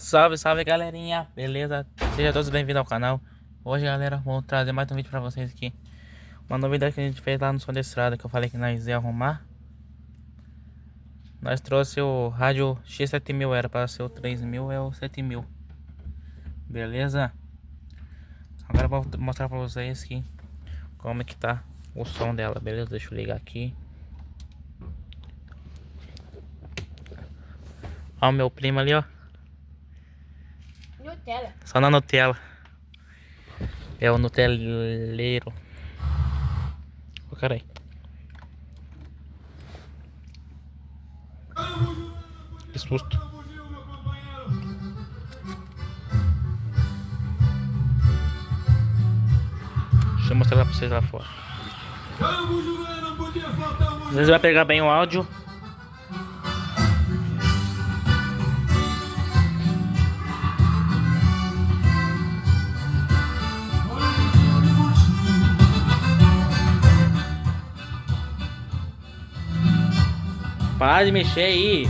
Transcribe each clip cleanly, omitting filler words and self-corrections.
Salve, salve galerinha, beleza? Sejam todos bem-vindos ao canal. Hoje, galera, vou trazer mais um vídeo pra vocês aqui. Uma novidade que a gente fez lá no Som da Estrada, que eu falei que nós ia arrumar. Nós trouxe o rádio X7000, era para ser o 3000, é o 7000. Beleza? Agora eu vou mostrar pra vocês aqui como é que tá o som dela, beleza? Deixa eu ligar aqui. Ó o meu primo ali, ó. Nutella. Só na Nutella. É o Nuteleiro. Ô, carai. Que susto. Deixa eu mostrar pra vocês lá fora. Às vezes vai pegar bem o áudio. Para de mexer aí.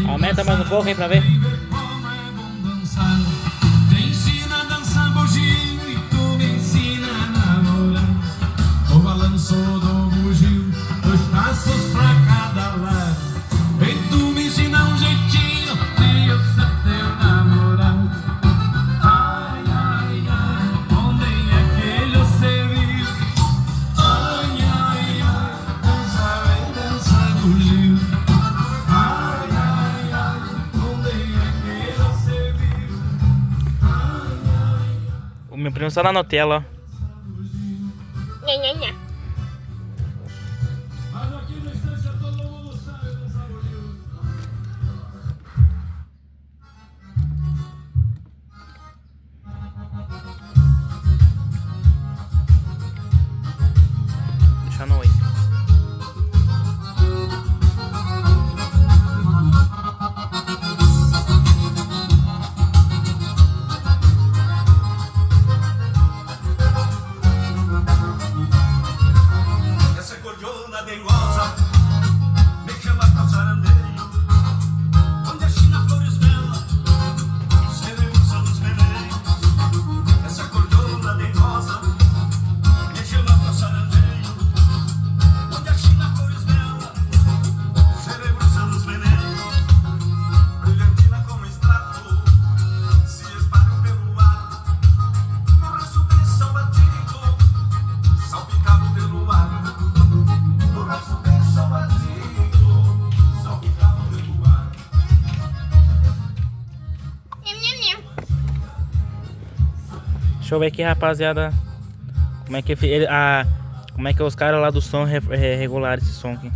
Aumenta mais um pouco aí pra ver. Te ensina a dançar bugio e tu me ensina a namorar. O balanço do bugio, 2 passos pra cada lado. Vem tu me ensina um jeitinho de eu ser teu namorado. Ai, ai, ai, onde é que você vive? Ai, ai, ai, dança, vem dançar bugio. Ai, ai, ai, onde é que você vive? Ai, ai. O meu primo só na Nutella, ó. Nha, nha, nha. Mas aqui na estância todo mundo sabe dançar bugio. Deixa no 8. Essa cordiona dengosa me chama pra sarandeio. Onde a China flores bela celebra os veneios. Essa cordiona dengosa me chama pra sarandeio. Onde a China flores bela celebra os veneios. Brilhantina como extrato se espalham pelo ar. Meu braço de São Batido salpicado pelo ar. No braço de São Batido, salpicado pelo ar. Nha, nha, nha. Deixa eu ver aqui, rapaziada. Como é que como é que os caras lá do som regularam esse som aqui.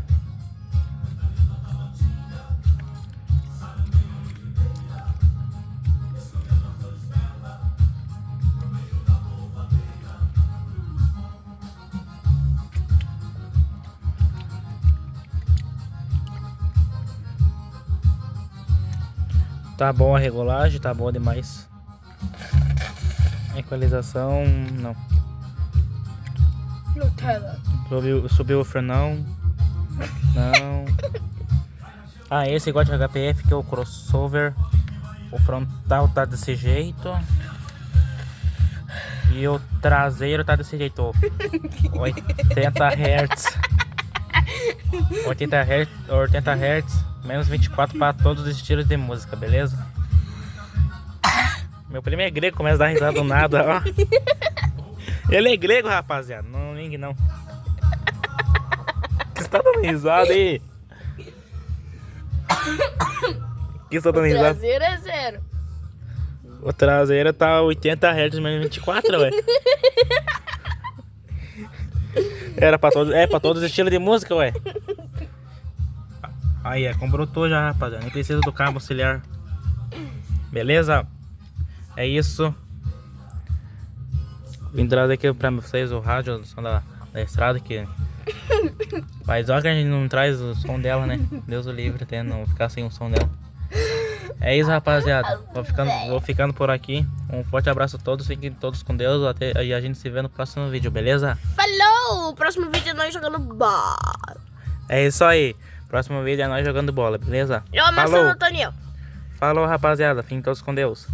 Tá bom a regulagem, tá boa demais. Equalização, não. Nutella. Subiu o frenão. Não. Ah, esse igual de HPF, que é o crossover. O frontal tá desse jeito. E o traseiro tá desse jeito. 80 Hz. 80 Hz, menos 24 para todos os estilos de música, beleza? Meu primo é grego, começa a dar risada do nada, ó. Ele é grego, rapaziada, não ligue não. Que você tá dando risada aí? Que você tá dando risada? Traseiro é 0. O traseiro tá 80 Hz, menos 24, ué. Era pra todos, pra todos os estilos de música, ué. Aí, completou já, rapaziada. Nem precisa do cabo auxiliar. Beleza? É isso. Vim trazer aqui pra vocês o rádio, o som da estrada aqui. Mas olha que a gente não traz o som dela, né? Deus o livre, até não ficar sem o som dela. É isso, rapaziada. Vou ficando por aqui. Um forte abraço a todos. Fiquem todos com Deus. E a gente se vê no próximo vídeo, beleza? Falou! O próximo vídeo é nós jogando bola. É isso aí. Próximo vídeo é nós jogando bola, beleza? Eu amassando o Antônio. Falou, rapaziada. Fiquem todos com Deus.